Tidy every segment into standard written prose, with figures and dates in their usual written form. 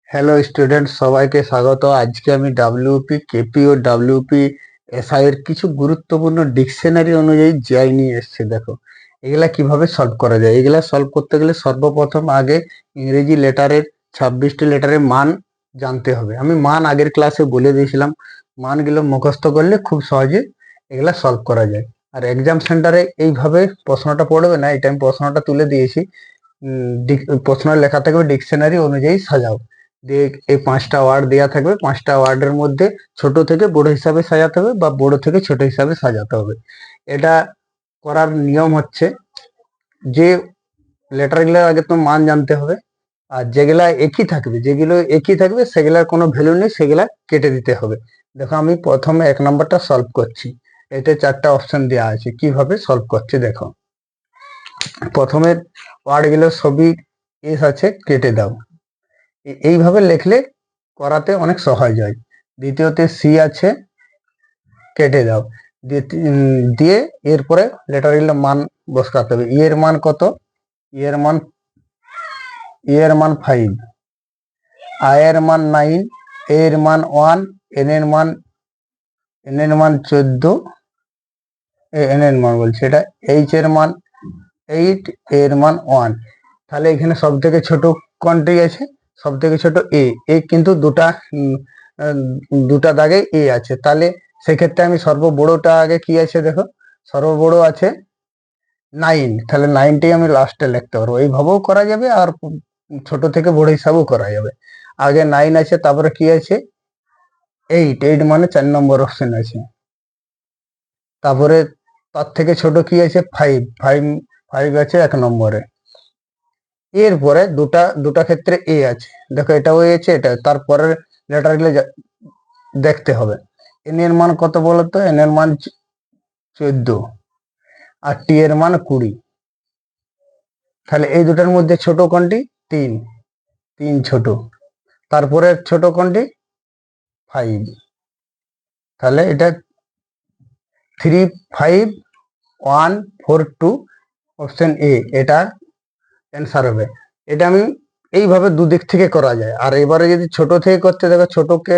Hello student, সবাইকে স্বাগত। আজকে আমি ডাব্লিউপি কেপি ও ডাব্লিউপি এসআই এর কিছু গুরুত্বপূর্ণ ডিকশনারি অনুযায়ী জিআই নিয়ে এসেছে। দেখো এগুলা কিভাবে সলভ করা যায়। এগুলা সলভ করতে গেলে সর্বপ্রথম আগে ইংরেজি লেটারের 26টি লেটারের মান জানতে হবে। আমি মান আগের ক্লাসে বলে দিয়েছিলাম। মানগুলো মুখস্থ করলে খুব সহজে এগুলা সলভ করা যায়। আর এক্সাম সেন্টারে এইভাবে প্রশ্নটা পড়বে না, এটা আমি প্রশ্নটা তুলে দিয়েছি। প্রশ্ন লেখা থাকবে ডিকশনারি অনুযায়ী সাজাও। দিয়ে এই 5টা ওয়ার্ড দেওয়া থাকবে, 5টা ওয়ার্ডের মধ্যে ছোট থেকে বড় হিসাবে সাজাতে হবে বা বড় থেকে ছোট হিসাবে সাজাতে হবে। এটা করার নিয়ম হচ্ছে যে লেটারগুলোর আগে তো মান জানতে হবে, আর যেগুলো একই থাকবে সেগুলার কোনো ভ্যালু নেই, সেগুলা কেটে দিতে হবে। দেখো আমি প্রথমে 1 নম্বরটা সলভ করছি। এতে 4টা অপশন দেওয়া আছে, কিভাবে সলভ করছি দেখো। প্রথমের ওয়ার্ডগুলো সবই এস আছে, কেটে দাও। এইভাবে লিখলে করাতে অনেক সহজ হয়। দ্বিতীয়তে সি আছে, কেটে দাও। দিয়ে এরপরে লেটারগুলোর মান বসাতে হবে। এর মান কত? এর মান 5, আয়ের মান 9, এর মান 1, এন এর মান 14, এন এর মান বলছে এটা, এইচ এর মান 8, এর মান 1। তাহলে এখানে সব থেকে ছোট কোনটি আছে? সব থেকে ছোট এ কিন্তু দুটা দাগে এ আছে। তাহলে সেক্ষেত্রে আমি সর্ববড়টা আগে কি আছে দেখো, সর্ববড় আছে 9। তাহলে 9টাই আমি লাস্টে লিখতে পারবো। এইভাবেও করা যাবে আর ছোট থেকে বড় হিসাবেও করা যাবে। আগে 9 আছে, তারপরে কি আছে 8 মানে 4 নম্বর অপশন আছে। তারপরে তার থেকে ছোট কি আছে 5 আছে 1 নম্বরে। এরপরে দুটা ক্ষেত্রে এ আছে, দেখো এটাও এ আছে, এটা তারপরের লেটার গুলো দেখতে হবে। এন এর মান কত বলতো? এন এর মান 14 আর টি এর মান 20। তাহলে এই দুটার মধ্যে ছোট কোনটি? 3 ছোট। তারপরে ছোট কোনটি? 5। তাহলে এটা 3, 5, 1, 4, 2 অপশন এ, এটা অ্যান্সার হবে। এটা আমি এইভাবে দুদিক থেকে করা যায়। আর এবারে যদি ছোট থেকে করতে দেখো, ছোটকে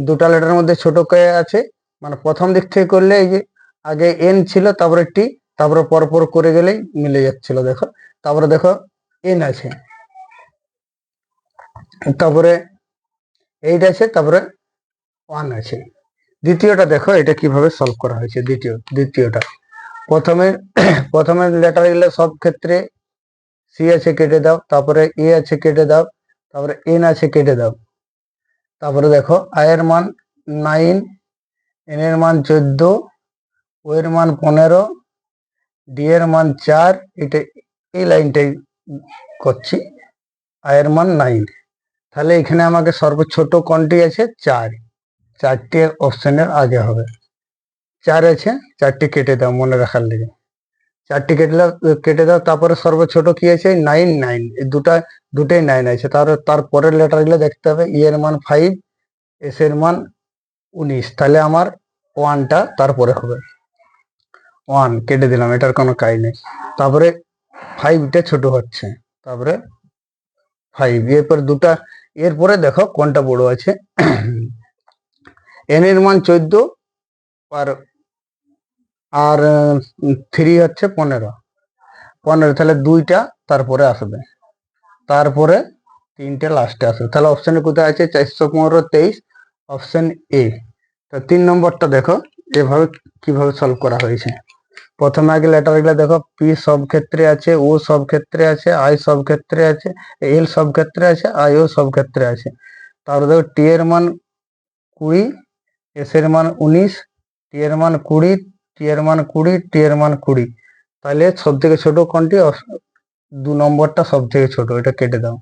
দুটা লেটারের মধ্যে ছোটকে আছে, মানে প্রথম দিক থেকে করলে এই যে আগে এন ছিল, তারপরে টি, তারপরে পরপর করে গেলেই মিলে যাচ্ছিল দেখো। তারপরে দেখো এন আছে, তারপরে 8 আছে, তারপরে 1 আছে। দ্বিতীয়টা দেখো এটা কিভাবে সলভ করা হয়েছে। দ্বিতীয়টা প্রথমে লেটার গুলো সব ক্ষেত্রে সি আছে, কেটে দাও। তারপরে এ আছে, কেটে দাও। তারপরে এন আছে, কেটে দাও। তারপরে দেখো আয়ের মান 9, এন এর মান 14, ও এর মান 15, ডি এর মান 4। এটা এই লাইনটাই করছি, আয়ের মান 9। তাহলে এখানে আমাকে সর্বছোট কোনটি আছে? 4টে অপশনের আগে হবে। 4 আছে, 4টি কেটে দাও মনে রাখার লেগে। 4টি কেটে দাও। তারপরে সর্বছোট কি আছে? 9। এই দুটাই 9 আছে। তারপরের লেটার গুলো দেখতে হবে। ই এর মান 5, এস এর মান 19। তাহলে আমার 1টা তারপরে হবে। 1 কেটে দিলাম, এটার কোনো কাজ নেই। তারপরে 5টা ছোট হচ্ছে, তারপরে 5। এরপরে দেখো কোনটা বড় আছে। এন এর মান 14 আর 3 হচ্ছে 15। তাহলে 2টা তারপরে আসবে, তারপরে 3টে লাস্টে আসবে। তাহলে অপশনে কোথায় আছে? 415, 23, অপশন এ। তো 3 নম্বরটা দেখো এভাবে কিভাবে সলভ করা হয়েছে। প্রথমে আগে লেটার গুলো দেখো, পি সব ক্ষেত্রে আছে, ও সব ক্ষেত্রে আছে, আই সব ক্ষেত্রে আছে, এল সব ক্ষেত্রে আছে, আই ও সব ক্ষেত্রে আছে। তারপরে দেখো টি এর মান 20, এস এর মান 19, টি এর মান 20, টি এর মান 20, টি এর মান 20। তাহলে সব থেকে ছোট কোনটি? 2 নম্বরটা সব থেকে ছোট, এটা কেটে দাও।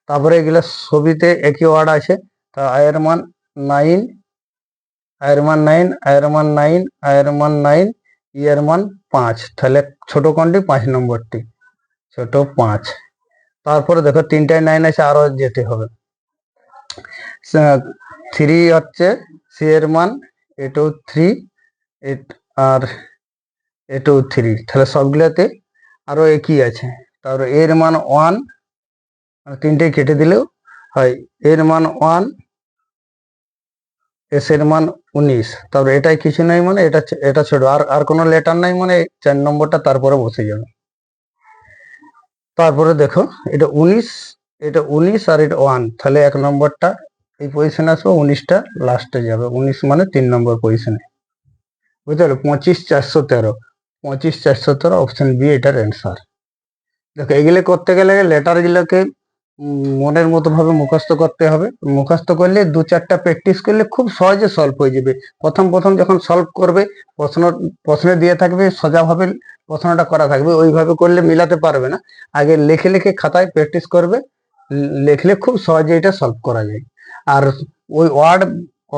তারপরে এগুলো ছবিতে একই ওয়ার্ড আছে। তা আয়ের মান 9, আয়ের মান 9, আয়ের মান 9, আয়ের মান 9, এর মান 5। তাহলে ছোট কোনটি? 5 নম্বরটি, ছোট 5। তারপরে দেখো 3টায় 9 আছে, আরো যেতে হবে। 3 হচ্ছে সি এর মান, এটাও 3, আর এটাও 3। তাহলে সবগুলাতে আরো একই আছে। তারপরে এর মান 1, 3টে কেটে দিলেও হয় এর মান 1, এস এর মান 19, তারপরে এটাই কিছু নাই মানে এটা ছোট, আর কোনো লেটার নাই মানে 4 নম্বরটা তারপরে বসে যাবে। তারপরে দেখো এটা 19, আর এটা 1, তাহলে 1 নম্বরটা এই পজিশনে আসবে, 19টা লাস্টে যাবে, 19 মানে 3 নম্বর পজিশনে, বুঝতে পারলো? 25,413, 25,413 অপশন বি এটার অ্যান্সার। দেখো এগুলো করতে গেলে লেটার গুলোকে মনের মতো ভাবে মুখস্থ করতে হবে। মুখস্থ করলে 2-4টা প্র্যাকটিস করলে খুব সহজে সলভ হয়ে যাবে। প্রথম যখন সলভ করবে, প্রশ্নে দিয়ে থাকবে সোজাভাবে, প্রশ্নটা করা থাকবে, ওইভাবে করলে মিলাতে পারবে না। আগে লিখে খাতায় প্র্যাকটিস করবে, লিখলে খুব সহজে এটা সলভ করা যায়। আর ওই ওয়ার্ড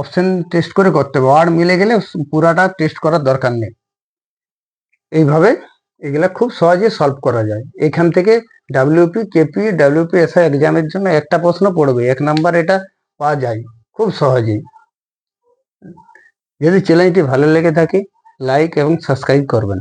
অপশন টেস্ট করে করতে হবে, ওয়ার্ড মিলে গেলে পুরাটা টেস্ট করার দরকার নেই। এইভাবে এগুলা খুব সহজে সলভ করা যায়। এখান থেকে ডাব্লিউপি, কেপি, ডাব্লিউপিএসআই এক্সামের জন্য একটা প্রশ্ন পড়বে, 1 নাম্বার এটা পাওয়া যায় খুব সহজেই। যদি চ্যানেলটি ভালো লেগে থাকে লাইক এবং সাবস্ক্রাইব করবেন।